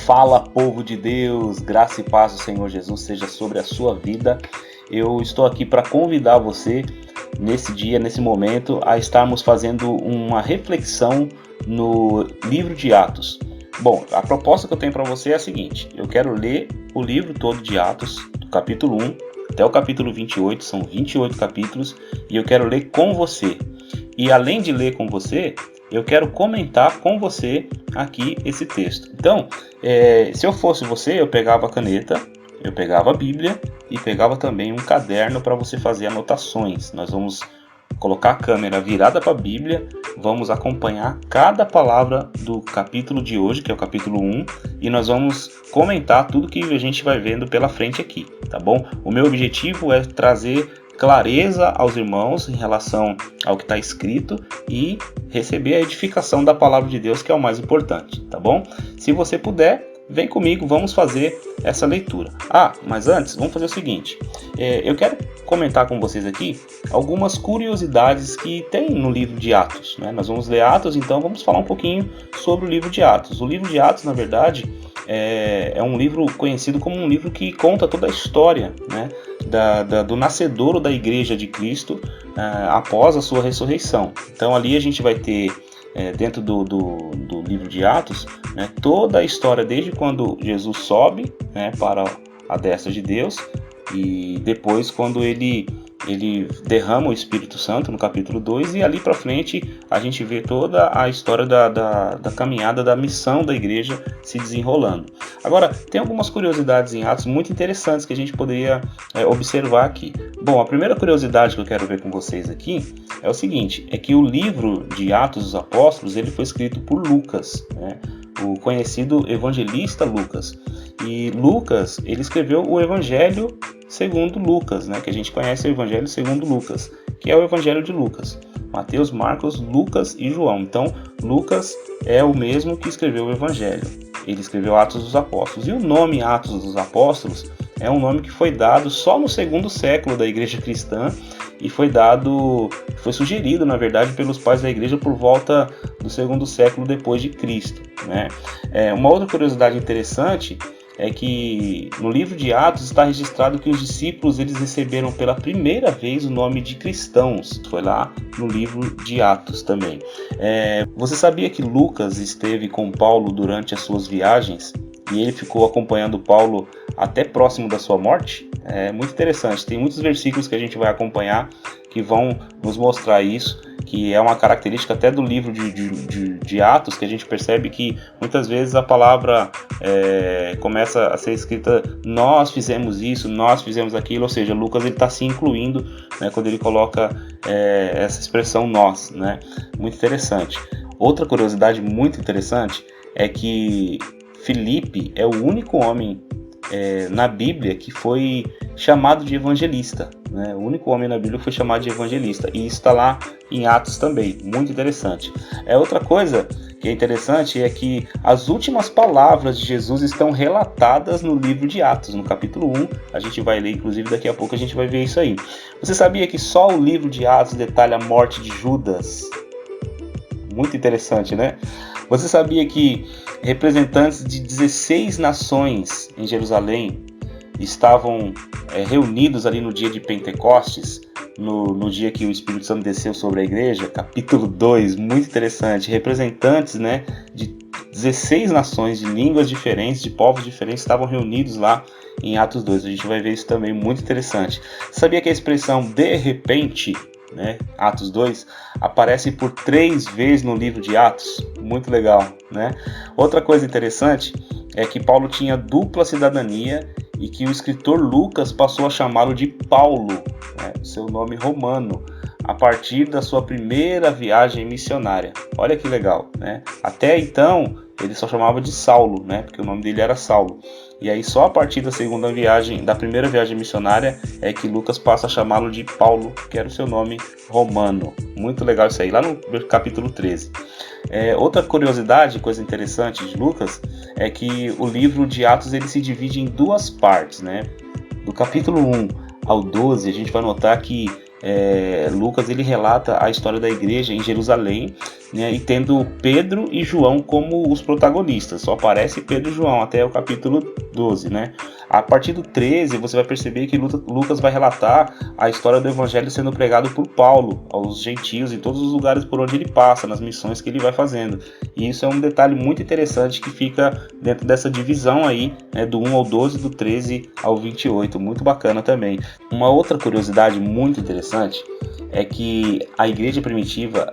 Fala, povo de Deus, graça e paz do Senhor Jesus seja sobre a sua vida. Eu estou aqui para convidar você, nesse dia, nesse momento, a estarmos fazendo uma reflexão no livro de Atos. Bom, a proposta que eu tenho para você é a seguinte: eu quero ler o livro todo de Atos, do capítulo 1 até o capítulo 28, são 28 capítulos, e eu quero ler com você. E além de ler com você, eu quero comentar com você aqui esse texto. Então, se eu fosse você, eu pegava a caneta, eu pegava a Bíblia e pegava também um caderno para você fazer anotações. Nós vamos colocar a câmera virada para a Bíblia, vamos acompanhar cada palavra do capítulo de hoje, que é o capítulo 1, e nós vamos comentar tudo que a gente vai vendo pela frente aqui, tá bom? O meu objetivo é trazer clareza aos irmãos em relação ao que está escrito e receber a edificação da palavra de Deus, que é o mais importante, tá bom? Se você puder, vem comigo, vamos fazer essa leitura. Mas antes, vamos fazer o seguinte, eu quero comentar com vocês aqui algumas curiosidades que tem no livro de Atos, né? Nós vamos ler Atos, então vamos falar um pouquinho sobre o livro de Atos. O livro de Atos, na verdade, é um livro conhecido como um livro que conta toda a história, né, do nascedouro da Igreja de Cristo após a sua ressurreição. Então ali a gente vai ter, dentro do livro de Atos, né, toda a história desde quando Jesus sobe, né, para a destra de Deus, e depois quando ele derrama o Espírito Santo no capítulo 2, e ali para frente a gente vê toda a história da caminhada, da missão da igreja se desenrolando. Agora, tem algumas curiosidades em Atos muito interessantes que a gente poderia observar aqui. Bom, a primeira curiosidade que eu quero ver com vocês aqui é o seguinte, é que o livro de Atos dos Apóstolos ele foi escrito por Lucas, né, o conhecido evangelista Lucas. E Lucas, ele escreveu o Evangelho segundo Lucas, né, que a gente conhece o Evangelho segundo Lucas, que é o Evangelho de Lucas. Mateus, Marcos, Lucas e João. Então, Lucas é o mesmo que escreveu o Evangelho. Ele escreveu Atos dos Apóstolos. E o nome Atos dos Apóstolos é um nome que foi dado só no segundo século da Igreja Cristã e foi sugerido, na verdade, pelos pais da Igreja por volta do segundo século depois de Cristo, né? Uma outra curiosidade interessante é que no livro de Atos está registrado que os discípulos eles receberam pela primeira vez o nome de cristãos. Foi lá no livro de Atos também. Você sabia que Lucas esteve com Paulo durante as suas viagens e ele ficou acompanhando Paulo até próximo da sua morte? É muito interessante. Tem muitos versículos que a gente vai acompanhar que vão nos mostrar isso, que é uma característica até do livro de Atos, que a gente percebe que muitas vezes a palavra começa a ser escrita, nós fizemos isso, nós fizemos aquilo, ou seja, Lucas está se incluindo, né, quando ele coloca essa expressão nós, né? Muito interessante. Outra curiosidade muito interessante é que Filipe é o único homem na Bíblia que foi chamado de evangelista, né? O único homem na Bíblia foi chamado de evangelista, e isso está lá em Atos também, muito interessante. Outra coisa que é interessante é que as últimas palavras de Jesus estão relatadas no livro de Atos, no capítulo 1, a gente vai ler, inclusive daqui a pouco a gente vai ver isso aí. Você sabia que só o livro de Atos detalha a morte de Judas? Muito interessante, né? Você sabia que representantes de 16 nações em Jerusalém estavam reunidos ali no dia de Pentecostes, no dia que o Espírito Santo desceu sobre a igreja? Capítulo 2, muito interessante. Representantes, né, de 16 nações, de línguas diferentes, de povos diferentes, estavam reunidos lá em Atos 2. A gente vai ver isso também, muito interessante. Sabia que a expressão de repente, né, Atos 2, aparece por 3 vezes no livro de Atos? Muito legal, né? Outra coisa interessante é que Paulo tinha dupla cidadania e que o escritor Lucas passou a chamá-lo de Paulo, né, seu nome romano, a partir da sua primeira viagem missionária. Olha que legal, né? Até então ele só chamava de Saulo, né, porque o nome dele era Saulo. E aí só a partir da primeira viagem missionária é que Lucas passa a chamá-lo de Paulo, que era o seu nome romano. Muito legal isso aí, lá no capítulo 13. Outra curiosidade, coisa interessante de Lucas, é que o livro de Atos ele se divide em 2 partes, né? Do capítulo 1 ao 12, a gente vai notar que Lucas ele relata a história da igreja em Jerusalém, né, e tendo Pedro e João como os protagonistas. Só aparece Pedro e João até o capítulo 12, né? A partir do 13, você vai perceber que Lucas vai relatar a história do evangelho sendo pregado por Paulo aos gentios em todos os lugares por onde ele passa, nas missões que ele vai fazendo. E isso é um detalhe muito interessante que fica dentro dessa divisão aí, né, do 1 ao 12, do 13 ao 28. Muito bacana também. Uma outra curiosidade muito interessante é que a igreja primitiva,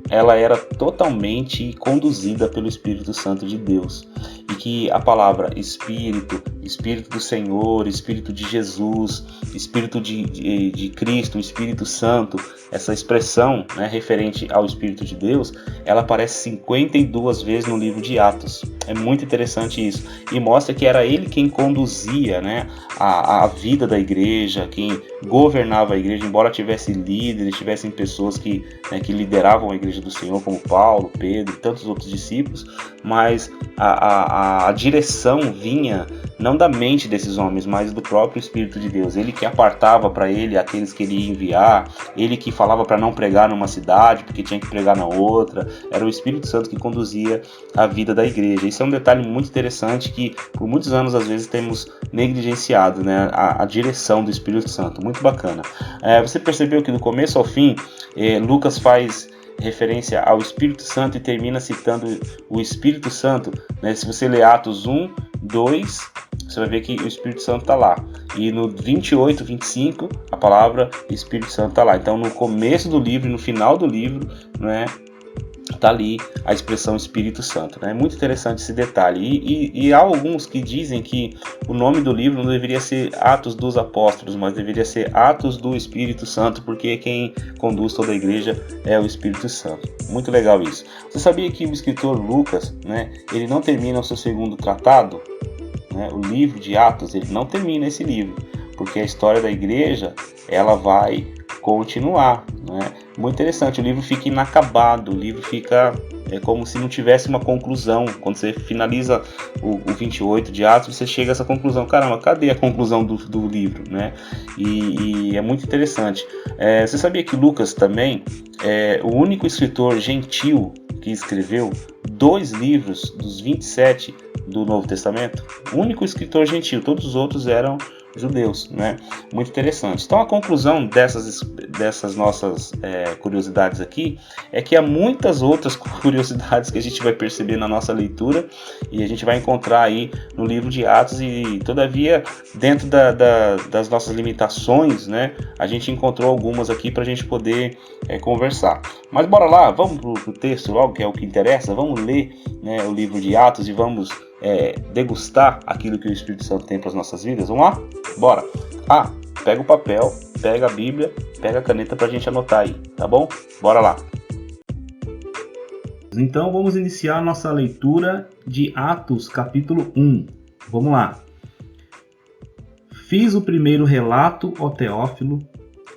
ela era totalmente conduzida pelo Espírito Santo de Deus. E que a palavra Espírito, Espírito do Senhor, Espírito de Jesus, Espírito de Cristo, Espírito Santo, essa expressão, né, referente ao Espírito de Deus, ela aparece 52 vezes no livro de Atos. É muito interessante isso. E mostra que era ele quem conduzia, né, a vida da igreja, quem governava a igreja, embora tivesse líderes, tivessem pessoas que lideravam a igreja do Senhor, como Paulo, Pedro e tantos outros discípulos, mas a direção vinha não da mente desses homens, mas do próprio Espírito de Deus. Ele que apartava para ele aqueles que ele ia enviar, ele que falava para não pregar numa cidade, porque tinha que pregar na outra. Era o Espírito Santo que conduzia a vida da igreja. Isso é um detalhe muito interessante que por muitos anos às vezes temos negligenciado, né? A direção do Espírito Santo. Muito bacana. Você percebeu que do começo ao fim, Lucas faz referência ao Espírito Santo e termina citando o Espírito Santo, né? Se você ler Atos 1, 2, você vai ver que o Espírito Santo está lá. E no 28, 25, a palavra Espírito Santo está lá. Então, no começo do livro e no final do livro, né, está ali a expressão Espírito Santo. É, né? Muito interessante esse detalhe. E há alguns que dizem que o nome do livro não deveria ser Atos dos Apóstolos, mas deveria ser Atos do Espírito Santo, porque quem conduz toda a igreja é o Espírito Santo. Muito legal isso. Você sabia que o escritor Lucas, né, ele não termina o seu segundo tratado? Né, o livro de Atos, ele não termina esse livro, porque a história da igreja, ela vai continuar, né? Muito interessante, o livro fica inacabado, o livro fica como se não tivesse uma conclusão. Quando você finaliza o 28 de Atos, você chega a essa conclusão, caramba, cadê a conclusão do livro, né? E é muito interessante. Você sabia que Lucas também é o único escritor gentil que escreveu 2 livros dos 27 do Novo Testamento? O único escritor gentil, todos os outros eram judeus, né? Muito interessante. Então a conclusão dessas nossas curiosidades aqui é que há muitas outras curiosidades que a gente vai perceber na nossa leitura e a gente vai encontrar aí no livro de Atos, e todavia dentro das nossas limitações, né, a gente encontrou algumas aqui para a gente poder conversar. Mas bora lá, vamos pro texto logo, que é o que interessa. Vamos ler, né, o livro de Atos e vamos degustar aquilo que o Espírito Santo tem para as nossas vidas. Vamos lá? Bora! Pega o papel, pega a Bíblia, pega a caneta para a gente anotar aí, tá bom? Bora lá! Então vamos iniciar a nossa leitura de Atos capítulo 1. Vamos lá! Fiz o primeiro relato, ó Teófilo,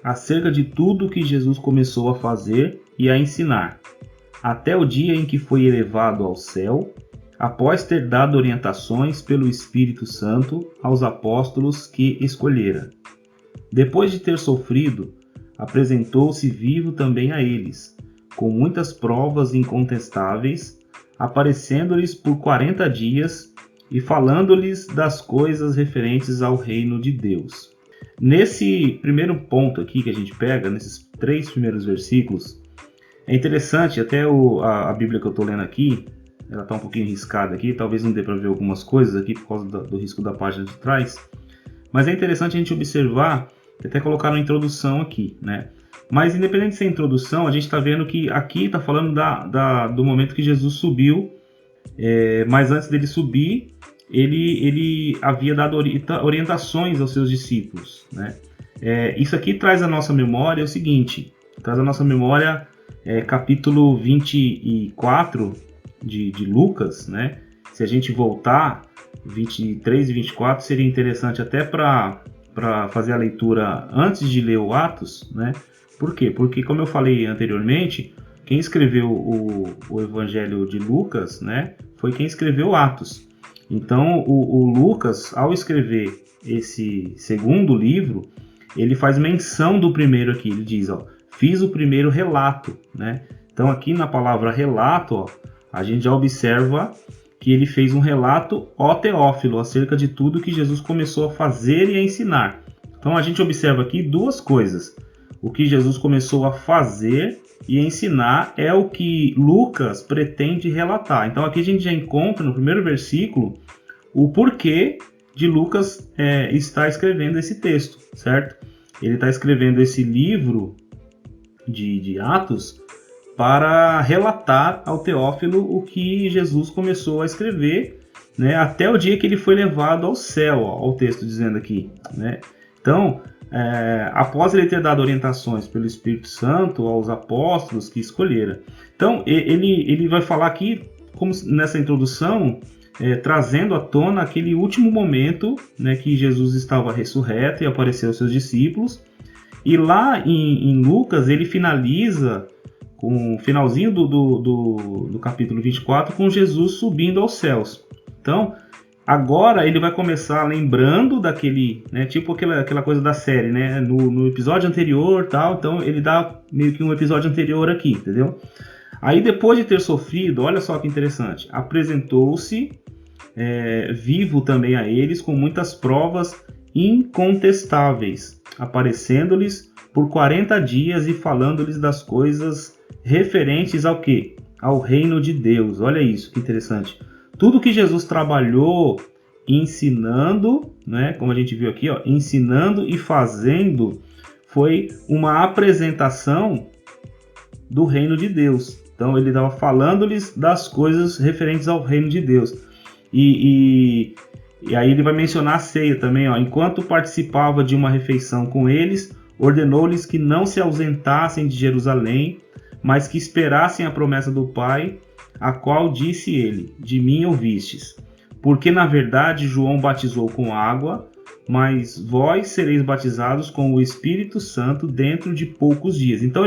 acerca de tudo que Jesus começou a fazer e a ensinar, até o dia em que foi elevado ao céu, após ter dado orientações pelo Espírito Santo aos apóstolos que escolhera. Depois de ter sofrido, apresentou-se vivo também a eles, com muitas provas incontestáveis, aparecendo-lhes por 40 dias e falando-lhes das coisas referentes ao reino de Deus. Nesse primeiro ponto aqui que a gente pega, nesses 3 primeiros versículos, é interessante, até a Bíblia que eu estou lendo aqui, ela está um pouquinho riscada aqui, talvez não dê para ver algumas coisas aqui por causa do risco da página de trás, mas é interessante a gente observar, que até colocaram a introdução aqui, né? Mas independente de ser introdução, a gente está vendo que aqui está falando do momento que Jesus subiu, mas antes dele subir, ele havia dado orientações aos seus discípulos, né? Isso aqui traz à nossa memória o seguinte, traz à nossa memória capítulo 24 de Lucas, né? Se a gente voltar 23 e 24, seria interessante até para fazer a leitura antes de ler o Atos, né? Por quê? Porque, como eu falei anteriormente, quem escreveu o Evangelho de Lucas, né, foi quem escreveu Atos. Então, o Lucas, ao escrever esse segundo livro, ele faz menção do primeiro aqui. Ele diz, fiz o primeiro relato, né? Então aqui na palavra relato, ó, a gente já observa que ele fez um relato ó Teófilo acerca de tudo que Jesus começou a fazer e a ensinar. Então a gente observa aqui duas coisas. O que Jesus começou a fazer e ensinar é o que Lucas pretende relatar. Então aqui a gente já encontra no primeiro versículo o porquê de Lucas estar escrevendo esse texto, certo? Ele está escrevendo esse livro de Atos para relatar ao Teófilo o que Jesus começou a escrever, né, até o dia que ele foi levado ao céu, ó, o texto dizendo aqui, né? Então, após ele ter dado orientações pelo Espírito Santo aos apóstolos que escolhera. Então, ele vai falar aqui, como nessa introdução, trazendo à tona aquele último momento, né, que Jesus estava ressurreto e apareceu aos seus discípulos. E lá em Lucas, ele finaliza com o finalzinho do capítulo 24 com Jesus subindo aos céus. Então, agora ele vai começar lembrando daquele, né, tipo aquela coisa da série, né, no episódio anterior, tal. Então ele dá meio que um episódio anterior aqui, entendeu? Aí depois de ter sofrido, olha só que interessante, apresentou-se vivo também a eles com muitas provas incontestáveis, aparecendo-lhes por 40 dias e falando-lhes das coisas referentes ao quê? Ao reino de Deus. Olha isso, que interessante. Tudo que Jesus trabalhou ensinando, né, como a gente viu aqui, ó, ensinando e fazendo, foi uma apresentação do reino de Deus. Então ele estava falando-lhes das coisas referentes ao reino de Deus. E aí ele vai mencionar a ceia também, ó. Enquanto participava de uma refeição com eles, ordenou-lhes que não se ausentassem de Jerusalém, mas que esperassem a promessa do Pai, a qual disse ele: de mim ouvistes. Porque na verdade João batizou com água, mas vós sereis batizados com o Espírito Santo dentro de poucos dias. Então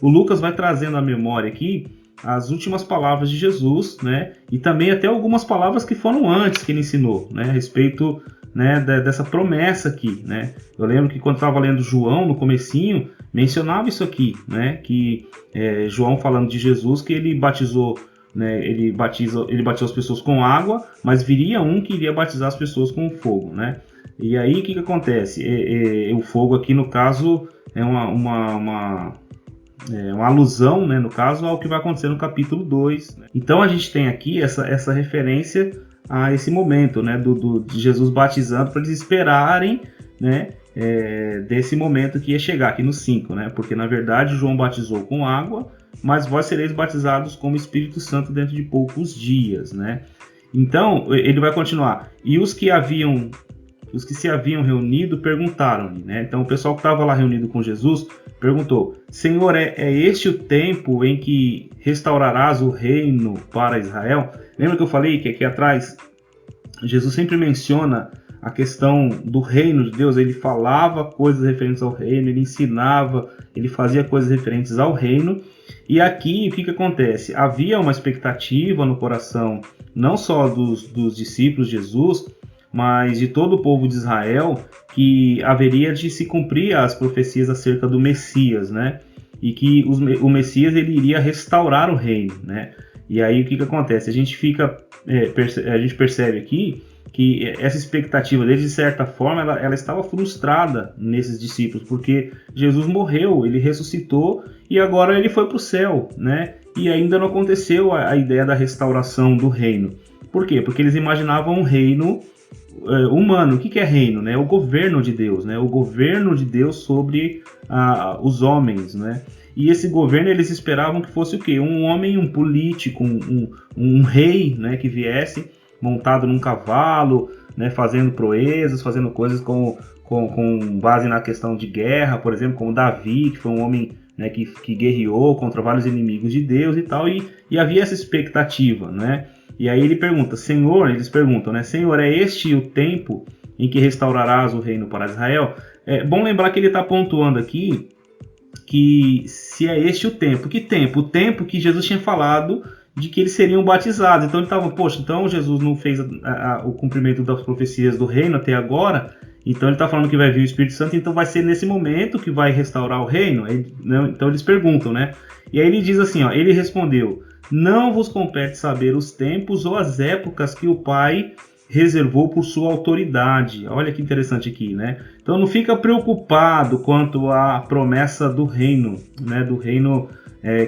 o Lucas vai trazendo à memória aqui as últimas palavras de Jesus, né? E também até algumas palavras que foram antes que ele ensinou, né? A respeito, né, dessa promessa aqui, né? Eu lembro que quando estava lendo João no comecinho, mencionava isso aqui, né? Que João falando de Jesus, que ele batizou, né? Ele batizou as pessoas com água, mas viria um que iria batizar as pessoas com fogo, né? E aí o que acontece? O fogo aqui no caso é uma alusão, né, no caso, ao que vai acontecer no capítulo 2. Né? Então a gente tem aqui essa referência a esse momento, né, de Jesus batizando, para eles esperarem, né, desse momento que ia chegar aqui no 5, né? Porque na verdade João batizou com água, mas vós sereis batizados com o Espírito Santo dentro de poucos dias, né? Então ele vai continuar. E os que se haviam reunido perguntaram-lhe, né? Então o pessoal que estava lá reunido com Jesus perguntou: Senhor, é este o tempo em que restaurarás o reino para Israel? Lembra que eu falei que aqui atrás Jesus sempre menciona a questão do reino de Deus? Ele falava coisas referentes ao reino, ele ensinava, ele fazia coisas referentes ao reino. E aqui o que acontece? Havia uma expectativa no coração não só dos discípulos de Jesus, mas de todo o povo de Israel, que haveria de se cumprir as profecias acerca do Messias, né? E que o Messias ele iria restaurar o reino, né? E aí o que acontece? A gente percebe aqui que essa expectativa deles, de certa forma, ela estava frustrada nesses discípulos, porque Jesus morreu, ele ressuscitou e agora ele foi para o céu, né? E ainda não aconteceu a ideia da restauração do reino. Por quê? Porque eles imaginavam um reino humano. O que é reino? Né? O governo de Deus, né? O governo de Deus sobre os homens, né? E esse governo eles esperavam que fosse o quê? Um homem, um político, um rei, né? Que viesse montado num cavalo, né? Fazendo proezas, fazendo coisas com base na questão de guerra, por exemplo, como Davi, que foi um homem, né, que guerreou contra vários inimigos de Deus e tal, e havia essa expectativa, né? E aí eles perguntam, né? Senhor, é este o tempo em que restaurarás o reino para Israel? É bom lembrar que ele está pontuando aqui que se é este o tempo. Que tempo? O tempo que Jesus tinha falado de que eles seriam batizados. Então ele estava, poxa, então Jesus não fez o cumprimento das profecias do reino até agora, Então ele está falando que vai vir o Espírito Santo, então vai ser nesse momento que vai restaurar o reino? Então eles perguntam, né? E aí ele diz assim, ó, ele respondeu, não vos compete saber os tempos ou as épocas que o Pai reservou por sua autoridade. Olha que interessante aqui, né? Então não fica preocupado quanto à promessa do reino, né? Do reino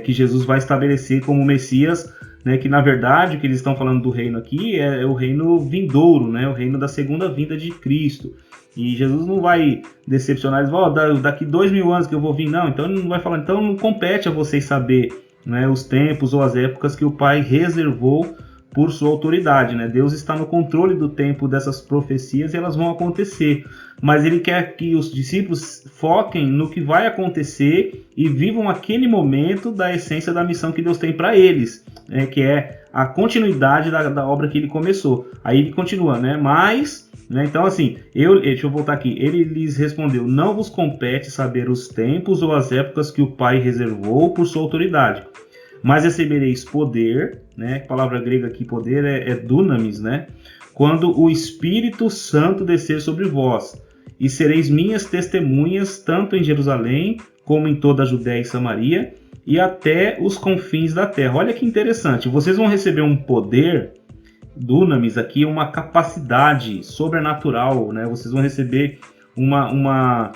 que Jesus vai estabelecer como Messias, né? Que na verdade o que eles estão falando do reino aqui é o reino vindouro, né? O reino da segunda vinda de Cristo. E Jesus não vai decepcionar, eles vão, daqui 2000 anos que eu vou vir, não. Então ele não vai falar, então não compete a vocês saber, né, os tempos ou as épocas que o Pai reservou por sua autoridade, né? Deus está no controle do tempo dessas profecias e elas vão acontecer. Mas ele quer que os discípulos foquem no que vai acontecer e vivam aquele momento da essência da missão que Deus tem para eles, né? Que é a continuidade da obra que ele começou. Aí ele continua, né? Mas, né? Então assim, deixa eu voltar aqui. Ele lhes respondeu, não vos compete saber os tempos ou as épocas que o Pai reservou por sua autoridade. Mas recebereis poder, né? A palavra grega aqui, poder, é dunamis, né? Quando o Espírito Santo descer sobre vós, e sereis minhas testemunhas, tanto em Jerusalém, como em toda a Judéia e Samaria, e até os confins da terra. Olha que interessante, vocês vão receber um poder, dunamis aqui, uma capacidade sobrenatural, né? Vocês vão receber uma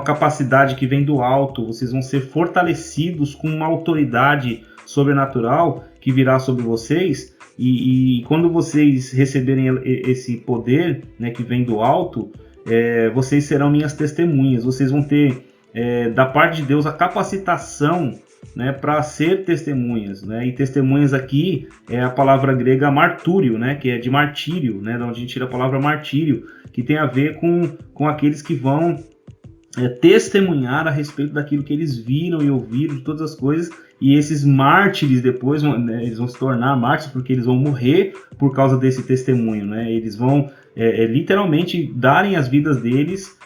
capacidade que vem do alto, vocês vão ser fortalecidos com uma autoridade sobrenatural que virá sobre vocês, e quando vocês receberem esse poder, né, que vem do alto, vocês serão minhas testemunhas, vocês vão ter da parte de Deus a capacitação, né, para ser testemunhas, né? E testemunhas aqui é a palavra grega martúrio, né, que é de martírio, né, de onde a gente tira a palavra martírio, que tem a ver com aqueles que vão testemunhar a respeito daquilo que eles viram e ouviram, de todas as coisas, e esses mártires depois, né, eles vão se tornar mártires porque eles vão morrer por causa desse testemunho, né? Eles vão literalmente darem as vidas deles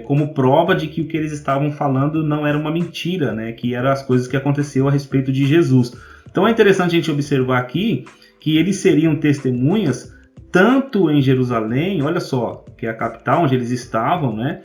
como prova de que o que eles estavam falando não era uma mentira, né? Que eram as coisas que aconteceu a respeito de Jesus. Então é interessante a gente observar aqui que eles seriam testemunhas tanto em Jerusalém, olha só, que é a capital onde eles estavam, né?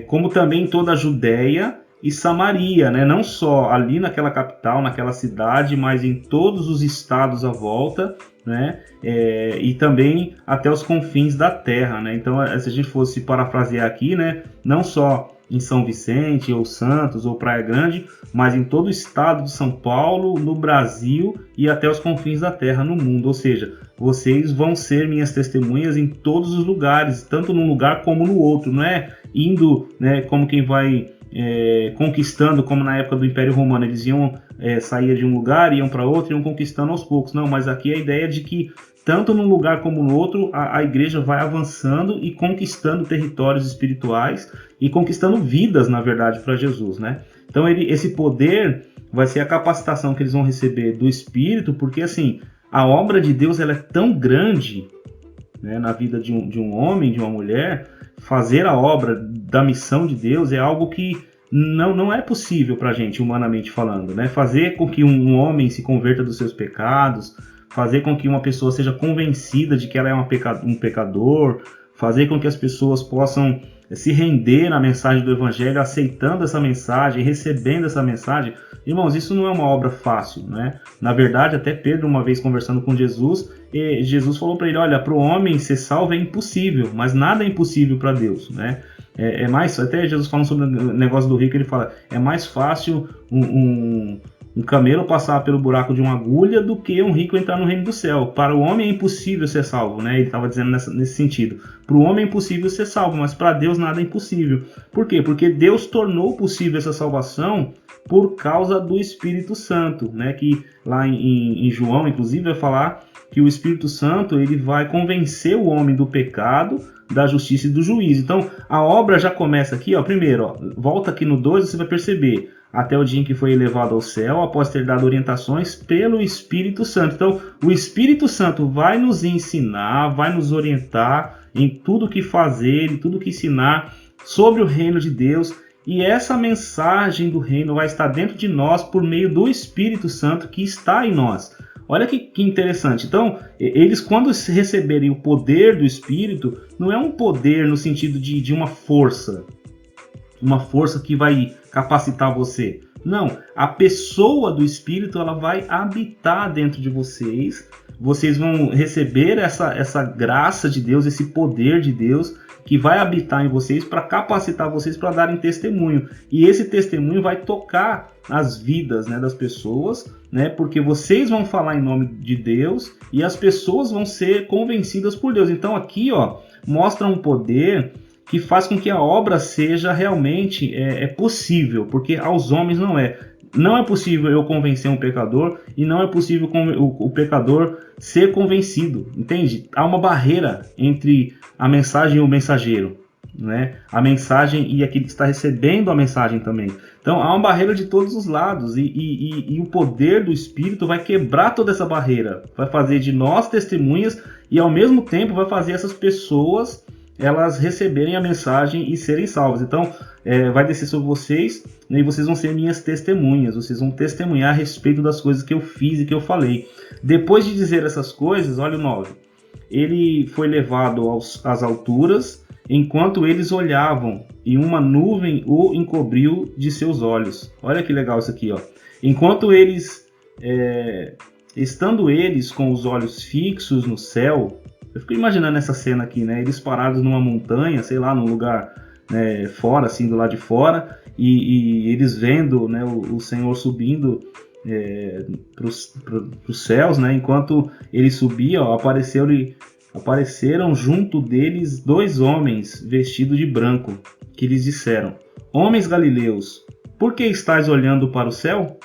Como também em toda a Judéia e Samaria, né? Não só ali naquela capital, naquela cidade, mas em todos os estados à volta, né? E também até os confins da terra, né? Então, se a gente fosse parafrasear aqui, né? Não só em São Vicente, ou Santos, ou Praia Grande, mas em todo o estado de São Paulo, no Brasil e até os confins da terra no mundo. Ou seja, vocês vão ser minhas testemunhas em todos os lugares, tanto num lugar como no outro. Não é indo, né, como quem vai conquistando, como na época do Império Romano, eles iam sair de um lugar, iam para outro, iam conquistando aos poucos. Não, mas aqui a ideia é de que tanto num lugar como no outro, a igreja vai avançando e conquistando territórios espirituais e conquistando vidas, na verdade, para Jesus, né? Então esse poder vai ser a capacitação que eles vão receber do Espírito, porque assim, a obra de Deus ela é tão grande, né, na vida de um homem, de uma mulher. Fazer a obra da missão de Deus é algo que não é possível para a gente, humanamente falando, né? Fazer com que um homem se converta dos seus pecados, fazer com que uma pessoa seja convencida de que ela é um pecador, fazer com que as pessoas possam se render na mensagem do Evangelho, aceitando essa mensagem, recebendo essa mensagem. Irmãos, isso não é uma obra fácil, né? Na verdade, até Pedro, uma vez conversando com Jesus, Jesus falou para ele, olha, para o homem ser salvo é impossível, mas nada é impossível para Deus, né? Até Jesus falando sobre o negócio do rico, ele fala, é mais fácil um camelo passar pelo buraco de uma agulha do que um rico entrar no reino do céu. Para o homem é impossível ser salvo, né? Ele estava dizendo nesse sentido. Para o homem é impossível ser salvo, mas para Deus nada é impossível. Por quê? Porque Deus tornou possível essa salvação por causa do Espírito Santo, né? Que lá em João, inclusive, vai falar que o Espírito Santo ele vai convencer o homem do pecado, da justiça e do juízo. Então, a obra já começa aqui, ó. Primeiro, ó, volta aqui no 2, você vai perceber, até o dia em que foi elevado ao céu, após ter dado orientações pelo Espírito Santo. Então, o Espírito Santo vai nos ensinar, vai nos orientar em tudo que fazer, em tudo que ensinar sobre o reino de Deus. E essa mensagem do reino vai estar dentro de nós por meio do Espírito Santo que está em nós. Olha que interessante. Então, eles quando receberem o poder do Espírito, não é um poder no sentido de uma força que vai capacitar você. Não, a pessoa do Espírito ela vai habitar dentro de vocês. Vocês vão receber essa graça de Deus, esse poder de Deus que vai habitar em vocês para capacitar vocês para darem testemunho. E esse testemunho vai tocar as vidas, né, das pessoas, né, porque vocês vão falar em nome de Deus e as pessoas vão ser convencidas por Deus. Então aqui mostra um poder que faz com que a obra seja realmente possível, porque aos homens não é. Não é possível eu convencer um pecador e não é possível o pecador ser convencido, entende? Há uma barreira entre a mensagem e o mensageiro, né? A mensagem e aquele que está recebendo a mensagem também. Então há uma barreira de todos os lados e o poder do Espírito vai quebrar toda essa barreira, vai fazer de nós testemunhas e ao mesmo tempo vai fazer essas pessoas elas receberem a mensagem e serem salvas. Então, vai descer sobre vocês, né, e vocês vão ser minhas testemunhas. Vocês vão testemunhar a respeito das coisas que eu fiz e que eu falei. Depois de dizer essas coisas, olha o 9. Ele foi levado às alturas, enquanto eles olhavam, e uma nuvem o encobriu de seus olhos. Olha que legal isso aqui, ó. Enquanto eles, estando eles com os olhos fixos no céu, eu fico imaginando essa cena aqui, né? Eles parados numa montanha, sei lá, num lugar, né, fora, assim, do lado de fora, e eles vendo, né, o Senhor subindo para os céus, né? Enquanto ele subia, apareceram junto deles 2 homens vestidos de branco, que lhes disseram: Homens galileus, por que estáis olhando para o céu?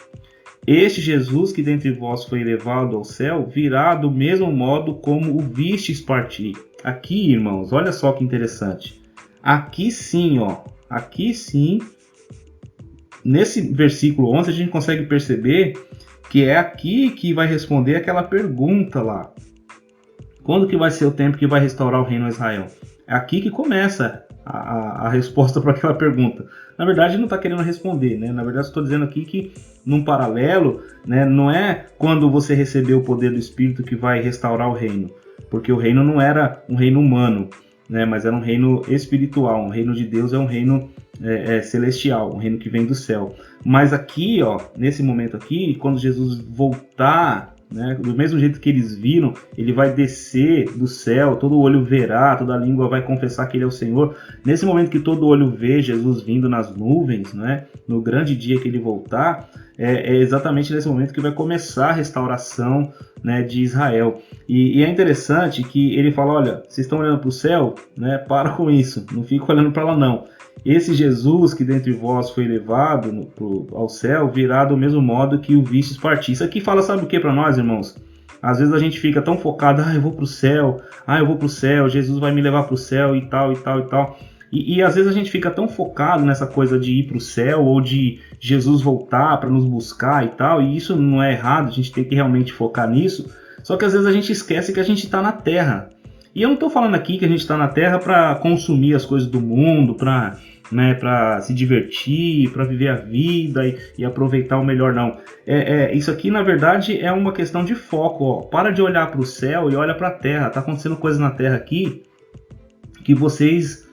Este Jesus que dentre vós foi elevado ao céu virá do mesmo modo como o vistes partir. Aqui, irmãos, olha só que interessante. Aqui sim, nesse versículo 11 a gente consegue perceber que é aqui que vai responder aquela pergunta lá. Quando que vai ser o tempo que vai restaurar o reino a Israel? É aqui que começa a resposta para aquela pergunta. Na verdade, não está querendo responder, né? Na verdade, estou dizendo aqui que, num paralelo, né, não é quando você receber o poder do Espírito que vai restaurar o reino, porque o reino não era um reino humano, né, mas era um reino espiritual. Um reino de Deus é um reino celestial, um reino que vem do céu. Mas aqui, nesse momento aqui, quando Jesus voltar, né, do mesmo jeito que eles viram, ele vai descer do céu, todo olho verá, toda língua vai confessar que ele é o Senhor. Nesse momento que todo olho vê Jesus vindo nas nuvens, né, no grande dia que ele voltar, é exatamente nesse momento que vai começar a restauração, né, de Israel. E é interessante que ele fala: olha, vocês estão olhando para o céu, né, para com isso, não fica olhando para lá não. Esse Jesus que dentre vós foi levado ao céu virá do mesmo modo que o vistes partir. Isso aqui fala, sabe o que para nós, irmãos? Às vezes a gente fica tão focado: eu vou para o céu, Jesus vai me levar para o céu e tal, e tal, e tal. E às vezes a gente fica tão focado nessa coisa de ir para o céu ou de Jesus voltar para nos buscar e tal, e isso não é errado, a gente tem que realmente focar nisso. Só que às vezes a gente esquece que a gente está na Terra. E eu não estou falando aqui que a gente está na Terra para consumir as coisas do mundo, para se divertir, para viver a vida e aproveitar o melhor, não. Isso aqui, na verdade, é uma questão de foco. Para de olhar para o céu e olha para a Terra. Está acontecendo coisas na Terra aqui que vocês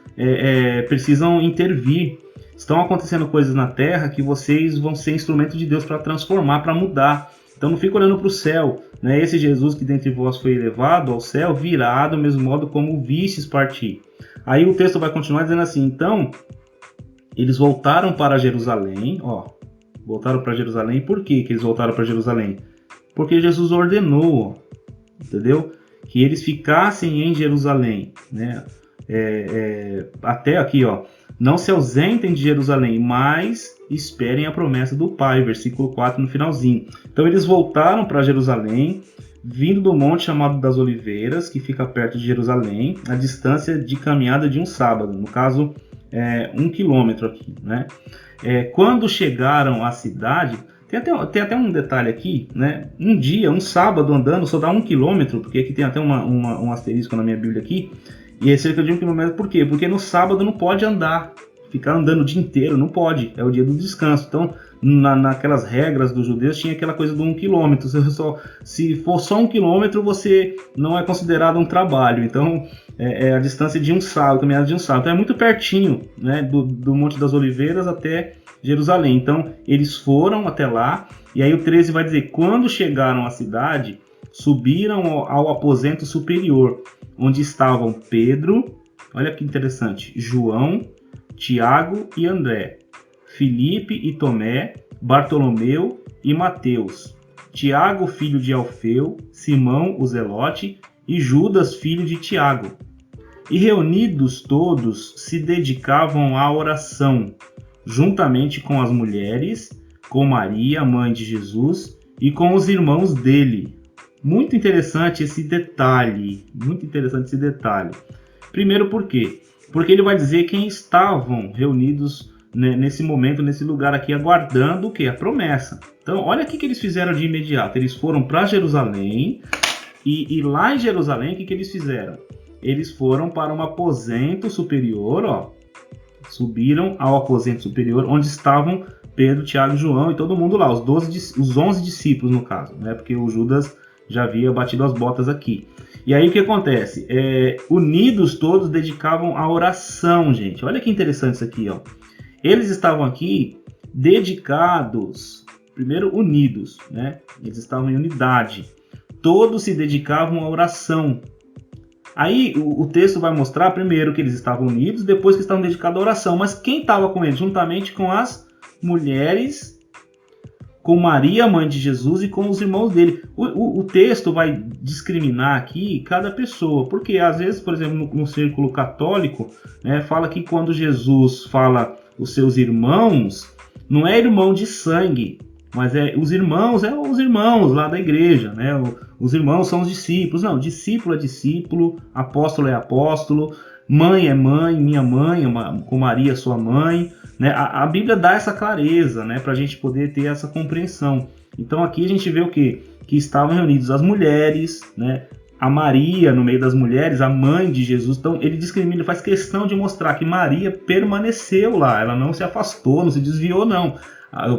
precisam intervir. Estão acontecendo coisas na Terra que vocês vão ser instrumento de Deus para transformar, para mudar. Então não fica olhando para o céu, né? Esse Jesus que dentre vós foi elevado ao céu virá do mesmo modo como vistes partir. Aí o texto vai continuar dizendo assim: então eles voltaram para Jerusalém. Voltaram para Jerusalém. Por que eles voltaram para Jerusalém? Porque Jesus ordenou, entendeu? Que eles ficassem em Jerusalém, né? Até aqui, não se ausentem de Jerusalém, mas esperem a promessa do Pai, versículo 4 no finalzinho. Então eles voltaram para Jerusalém, vindo do monte chamado das Oliveiras, que fica perto de Jerusalém, a distância de caminhada de um sábado, no caso 1 quilômetro aqui, né? Quando chegaram à cidade, tem até um detalhe aqui, né? Um sábado andando só dá 1 quilômetro, porque aqui tem até um asterisco na minha Bíblia aqui, e é cerca de 1 quilômetro. Por quê? Porque no sábado não pode andar. ficar andando o dia inteiro, não pode, é o dia do descanso. Então, naquelas regras dos judeus, tinha aquela coisa do 1 quilômetro. Se for só 1 quilômetro, você não é considerado um trabalho. Então, é a distância de um sábado, caminhada de um sábado. Então, é muito pertinho, né, do Monte das Oliveiras até Jerusalém. Então, eles foram até lá, e aí o 13 vai dizer, quando chegaram à cidade, subiram ao aposento superior, onde estavam Pedro, olha que interessante, João, Tiago e André, Filipe e Tomé, Bartolomeu e Mateus, Tiago, filho de Alfeu, Simão, o Zelote, e Judas, filho de Tiago. E reunidos todos, se dedicavam à oração, juntamente com as mulheres, com Maria, mãe de Jesus, e com os irmãos dele. Muito interessante esse detalhe. Primeiro por quê? Porque ele vai dizer quem estavam reunidos, né, nesse momento, nesse lugar aqui, aguardando o quê? A promessa. Então, olha o que eles fizeram de imediato. Eles foram para Jerusalém, e lá em Jerusalém, o que eles fizeram? Eles foram para um aposento superior, ó. Subiram ao aposento superior, onde estavam Pedro, Tiago e João, e todo mundo lá, os 11 discípulos no caso, né? Porque o Judas já havia batido as botas aqui. E aí o que acontece? Unidos todos dedicavam à oração, gente. Olha que interessante isso aqui, ó. Eles estavam aqui dedicados, primeiro unidos, né? Eles estavam em unidade. Todos se dedicavam à oração. Aí o texto vai mostrar primeiro que eles estavam unidos, depois que estavam dedicados à oração. Mas quem estava com eles? Juntamente com as mulheres, com Maria, mãe de Jesus, e com os irmãos dele. O texto vai discriminar aqui cada pessoa, porque às vezes, por exemplo, no círculo católico, né, fala que quando Jesus fala os seus irmãos, não é irmão de sangue, mas os irmãos lá da igreja, né? Os irmãos são os discípulos. Não, discípulo é discípulo, apóstolo é apóstolo, mãe é mãe, minha mãe, com Maria, sua mãe, né? A Bíblia dá essa clareza, né, para a gente poder ter essa compreensão. Então aqui a gente vê o quê? Que estavam reunidos as mulheres, né? A Maria, no meio das mulheres, a mãe de Jesus. Então ele discrimina, ele faz questão de mostrar que Maria permaneceu lá, ela não se afastou, não se desviou, não.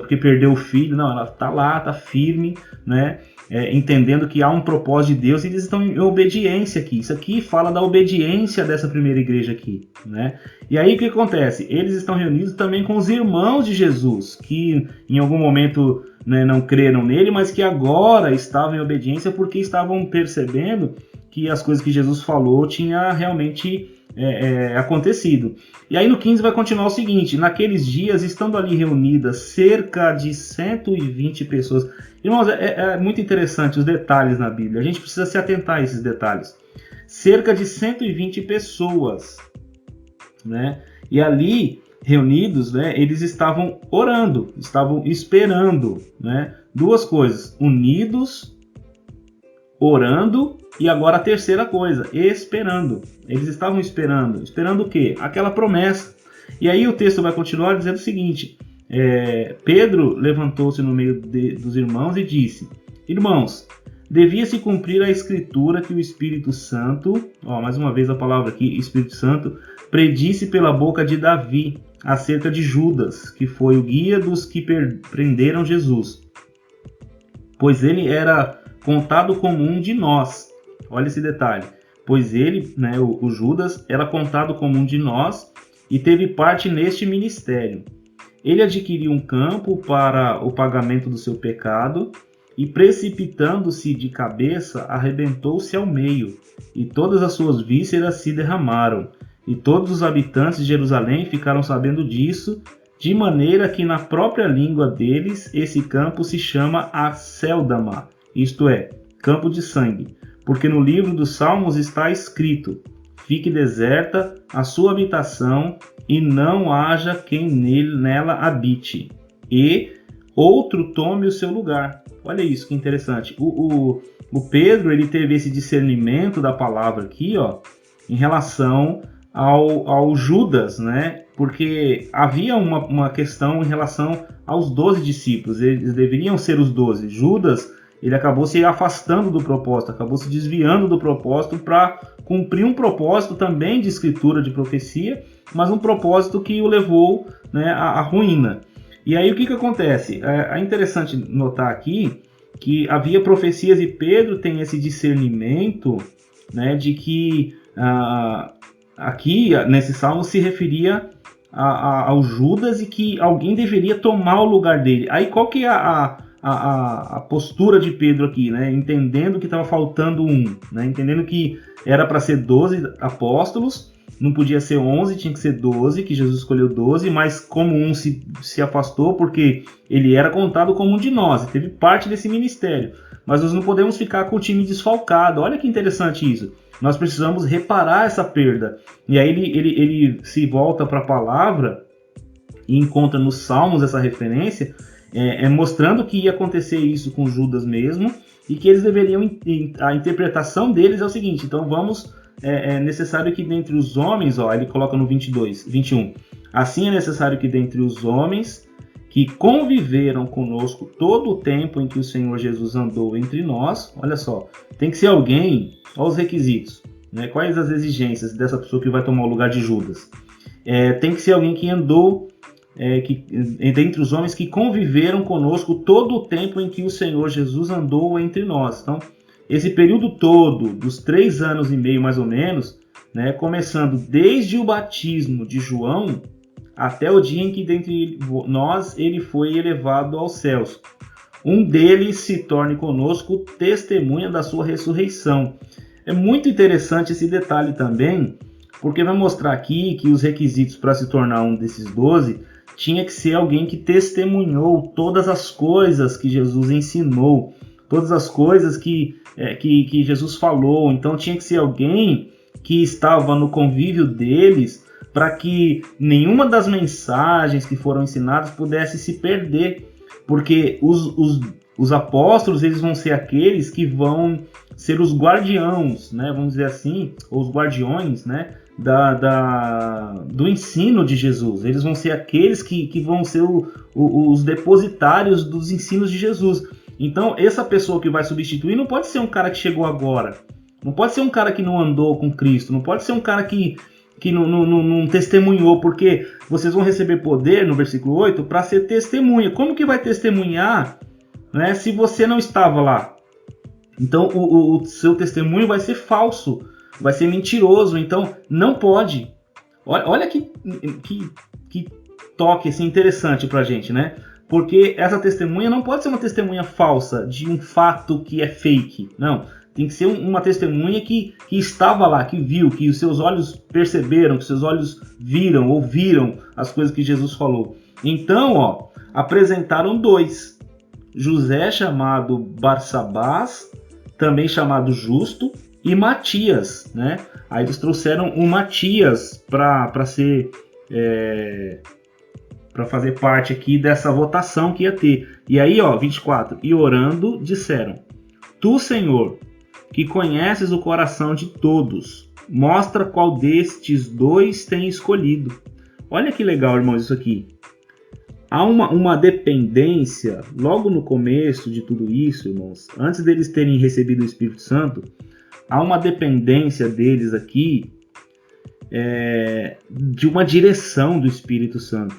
Porque perdeu o filho, não, ela está lá, está firme, né? Entendendo que há um propósito de Deus, e eles estão em obediência aqui. Isso aqui fala da obediência dessa primeira igreja aqui, né? E aí o que acontece? Eles estão reunidos também com os irmãos de Jesus, que em algum momento, né, não creram nele, mas que agora estavam em obediência porque estavam percebendo que as coisas que Jesus falou tinha realmente acontecido. E aí no 15 vai continuar o seguinte: naqueles dias, estando ali reunidas cerca de 120 pessoas. Irmãos, é muito interessante os detalhes na Bíblia, a gente precisa se atentar a esses detalhes. Cerca de 120 pessoas, né? E ali reunidos, né, eles estavam orando, estavam esperando, né? Duas coisas: unidos, orando, e agora a terceira coisa, esperando. Eles estavam esperando. Esperando o quê? Aquela promessa. E aí o texto vai continuar dizendo o seguinte: Pedro levantou-se no meio dos irmãos e disse: irmãos, devia-se cumprir a escritura que o Espírito Santo, mais uma vez a palavra aqui, Espírito Santo, predisse pela boca de Davi acerca de Judas, que foi o guia dos que prenderam Jesus. Pois ele era contado como um de nós. Olha esse detalhe. Pois ele, né, o Judas, era contado como um de nós e teve parte neste ministério. Ele adquiriu um campo para o pagamento do seu pecado e, precipitando-se de cabeça, arrebentou-se ao meio, e todas as suas vísceras se derramaram. E todos os habitantes de Jerusalém ficaram sabendo disso, de maneira que na própria língua deles esse campo se chama Acéldama, isto é, campo de sangue. Porque no livro dos Salmos está escrito: fique deserta a sua habitação e não haja quem nela habite, e outro tome o seu lugar. Olha isso que interessante. O Pedro, ele teve esse discernimento da palavra aqui, em relação ao Judas, né? Porque havia uma questão em relação aos 12 discípulos. Eles deveriam ser os 12. Judas, ele acabou se afastando do propósito, acabou se desviando do propósito para cumprir um propósito também de escritura, de profecia, mas um propósito que o levou, né, à ruína. E aí o que acontece? É interessante notar aqui que havia profecias e Pedro tem esse discernimento, né, de que aqui nesse salmo se referia ao Judas e que alguém deveria tomar o lugar dele. Aí qual que é a postura de Pedro aqui, né? Entendendo que estava faltando um, né? Entendendo que era para ser 12 apóstolos, não podia ser 11, tinha que ser 12, que Jesus escolheu 12, mas como um se afastou, porque ele era contado como um de nós, teve parte desse ministério. Mas nós não podemos ficar com o time desfalcado. Olha que interessante isso. Nós precisamos reparar essa perda. E aí ele se volta para a palavra e encontra nos Salmos essa referência, mostrando que ia acontecer isso com Judas mesmo, e que eles deveriam, a interpretação deles é o seguinte, então vamos, é necessário que dentre os homens, ele coloca no 21, assim é necessário que dentre os homens que conviveram conosco todo o tempo em que o Senhor Jesus andou entre nós, olha só, tem que ser alguém, olha os requisitos, né? Quais as exigências dessa pessoa que vai tomar o lugar de Judas? Tem que ser alguém que andou, dentre os homens que conviveram conosco todo o tempo em que o Senhor Jesus andou entre nós. Então, esse período todo, dos 3 anos e meio mais ou menos, né, começando desde o batismo de João, até o dia em que dentre nós ele foi elevado aos céus. Um deles se torne conosco testemunha da sua ressurreição. É muito interessante esse detalhe também, porque vai mostrar aqui que os requisitos para se tornar um desses 12 tinha que ser alguém que testemunhou todas as coisas que Jesus ensinou, todas as coisas que Jesus falou. Então tinha que ser alguém que estava no convívio deles, para que nenhuma das mensagens que foram ensinadas pudesse se perder, porque os apóstolos eles vão ser aqueles que vão ser os guardiãos, né, vamos dizer assim, ou os guardiões, né, do ensino de Jesus. Eles vão ser aqueles que vão ser os depositários dos ensinos de Jesus. Então essa pessoa que vai substituir não pode ser um cara que chegou agora, não pode ser um cara que não andou com Cristo, não pode ser um cara que não testemunhou, porque vocês vão receber poder, no versículo 8, para ser testemunha. Como que vai testemunhar, né, se você não estava lá? Então o seu testemunho vai ser falso, vai ser mentiroso, então não pode. Olha que toque assim, interessante pra gente, né? Porque essa testemunha não pode ser uma testemunha falsa de um fato que é fake, não. Tem que ser uma testemunha que estava lá, que viu, que os seus olhos perceberam, que os seus olhos viram, ouviram as coisas que Jesus falou. Então, apresentaram 2. José, chamado Barsabás, também chamado Justo, e Matias, né? Aí eles trouxeram o Matias para ser... para fazer parte aqui dessa votação que ia ter. E aí, 24. E orando, disseram: Tu, Senhor, que conheces o coração de todos, mostra qual destes 2 tem escolhido. Olha que legal, irmãos, isso aqui. Há uma dependência, logo no começo de tudo isso, irmãos, antes deles terem recebido o Espírito Santo, há uma dependência deles aqui de uma direção do Espírito Santo.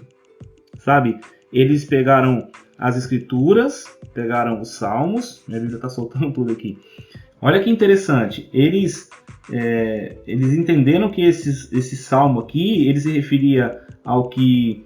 Sabe? Eles pegaram as Escrituras, pegaram os Salmos, minha Bíblia está soltando tudo aqui. Olha que interessante, eles entenderam que esse salmo aqui, ele se referia ao que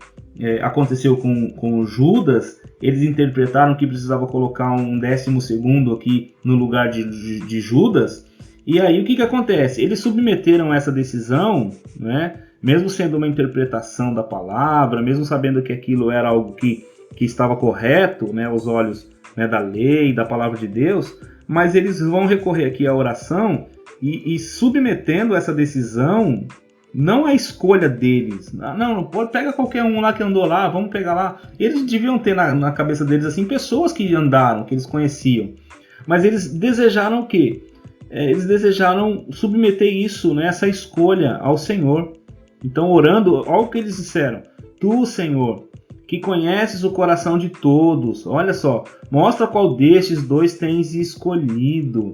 aconteceu com Judas. Eles interpretaram que precisava colocar um 12º aqui no lugar de Judas, e aí o que acontece? Eles submeteram essa decisão, né, mesmo sendo uma interpretação da palavra, mesmo sabendo que aquilo era algo que estava correto, né, aos olhos, né, da lei, da palavra de Deus, mas eles vão recorrer aqui à oração e submetendo essa decisão, não à escolha deles. Não pode, pega qualquer um lá que andou lá, vamos pegar lá. Eles deviam ter na cabeça deles assim pessoas que andaram, que eles conheciam. Mas eles desejaram o quê? Eles desejaram submeter isso, né, essa escolha ao Senhor. Então, orando, olha o que eles disseram: Tu, Senhor, que conheces o coração de todos. Olha só, mostra qual destes dois tens escolhido.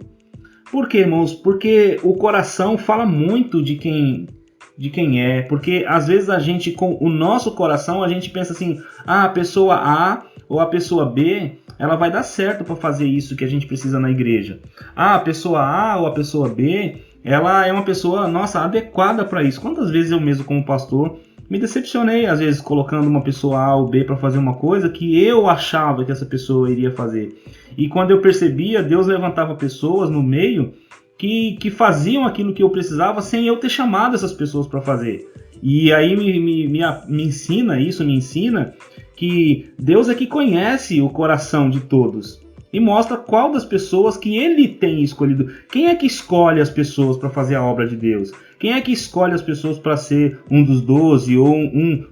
Por quê, irmãos? Porque o coração fala muito de quem é. Porque às vezes a gente, com o nosso coração, a gente pensa assim, a pessoa A ou a pessoa B, ela vai dar certo para fazer isso que a gente precisa na igreja. A pessoa A ou a pessoa B, ela é uma pessoa, adequada para isso. Quantas vezes eu mesmo, como pastor, me decepcionei, às vezes, colocando uma pessoa A ou B para fazer uma coisa que eu achava que essa pessoa iria fazer. E quando eu percebia, Deus levantava pessoas no meio que faziam aquilo que eu precisava sem eu ter chamado essas pessoas para fazer. E aí me ensina que Deus é que conhece o coração de todos. E mostra qual das pessoas que ele tem escolhido. Quem é que escolhe as pessoas para fazer a obra de Deus? Quem é que escolhe as pessoas para ser um dos 12, ou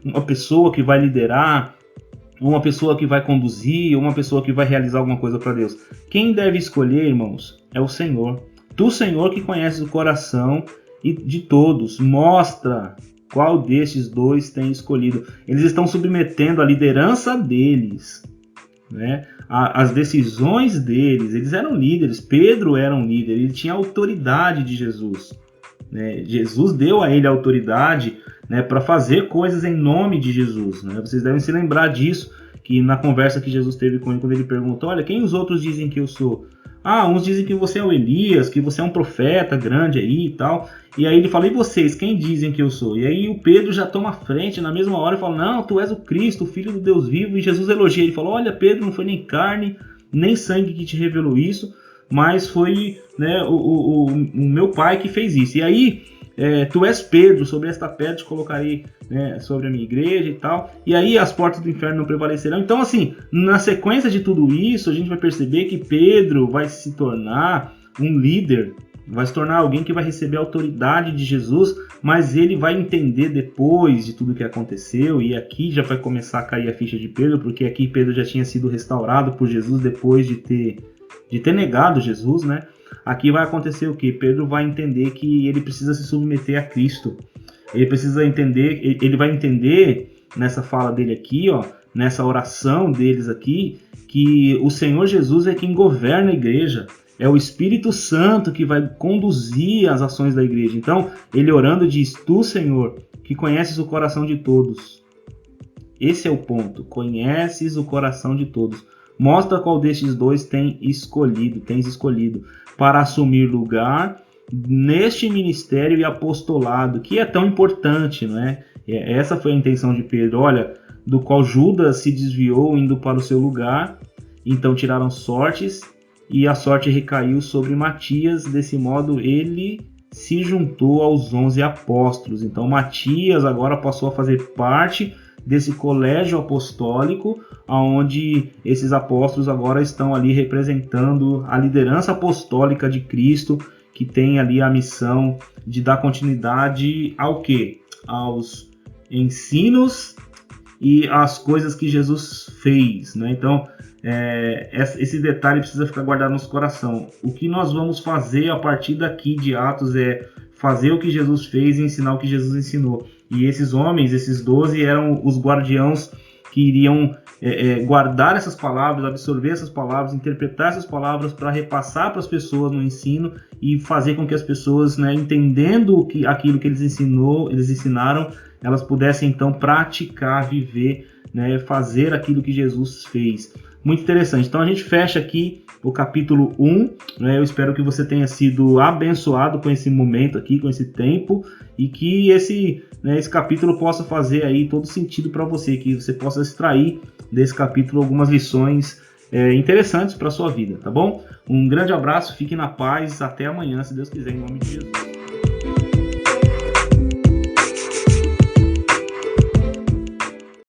uma pessoa que vai liderar, ou uma pessoa que vai conduzir, ou uma pessoa que vai realizar alguma coisa para Deus? Quem deve escolher, irmãos, é o Senhor. Tu, Senhor, que conheces o coração de todos. Mostra qual destes dois tem escolhido. Eles estão submetendo a liderança deles, né? As decisões deles. Eles eram líderes. Pedro era um líder. Ele tinha a autoridade de Jesus, né? Jesus deu a ele a autoridade, né, para fazer coisas em nome de Jesus, né? Vocês devem se lembrar disso, que na conversa que Jesus teve com ele, quando ele perguntou, olha, quem os outros dizem que eu sou? Uns dizem que você é o Elias, que você é um profeta grande aí e tal. E aí ele fala, e vocês, quem dizem que eu sou? E aí o Pedro já toma a frente na mesma hora e fala, não, tu és o Cristo, o Filho do Deus vivo. E Jesus elogia, ele fala, olha, Pedro, não foi nem carne, nem sangue que te revelou isso, mas foi, né, o meu Pai que fez isso. E aí, tu és Pedro, sobre esta pedra te colocarei, né, sobre a minha igreja e tal. E aí as portas do inferno não prevalecerão. Então, assim, na sequência de tudo isso, a gente vai perceber que Pedro vai se tornar um líder, vai se tornar alguém que vai receber a autoridade de Jesus, mas ele vai entender depois de tudo que aconteceu, e aqui já vai começar a cair a ficha de Pedro, porque aqui Pedro já tinha sido restaurado por Jesus depois de ter negado Jesus, né? Aqui vai acontecer o quê? Pedro vai entender que ele precisa se submeter a Cristo. Ele precisa entender, ele vai entender nessa fala dele aqui, ó, nessa oração deles aqui, que o Senhor Jesus é quem governa a igreja. É o Espírito Santo que vai conduzir as ações da igreja. Então, ele orando diz, tu, Senhor, que conheces o coração de todos. Esse é o ponto. Conheces o coração de todos. Mostra qual destes dois tens escolhido para assumir lugar neste ministério e apostolado, que é tão importante, não é? Essa foi a intenção de Pedro. Olha, do qual Judas se desviou indo para o seu lugar, então tiraram sortes, e a sorte recaiu sobre Matias. Desse modo, ele se juntou aos 11 apóstolos. Então, Matias agora passou a fazer parte desse colégio apostólico, onde esses apóstolos agora estão ali representando a liderança apostólica de Cristo, que tem ali a missão de dar continuidade ao quê? Aos ensinos e às coisas que Jesus fez, né? Então, esse detalhe precisa ficar guardado no nosso coração. O que nós vamos fazer a partir daqui de Atos é fazer o que Jesus fez e ensinar o que Jesus ensinou. E esses homens, esses 12, eram os guardiãos que iriam guardar essas palavras, absorver essas palavras, interpretar essas palavras para repassar para as pessoas no ensino e fazer com que as pessoas, né, entendendo aquilo que eles ensinaram, elas pudessem então praticar, viver, né, fazer aquilo que Jesus fez. Muito interessante. Então a gente fecha aqui o capítulo 1, né? Eu espero que você tenha sido abençoado com esse momento aqui, com esse tempo, e que esse capítulo possa fazer aí todo sentido para você, que você possa extrair desse capítulo algumas lições interessantes para a sua vida, tá bom? Um grande abraço, fique na paz, até amanhã, se Deus quiser, em nome de Jesus.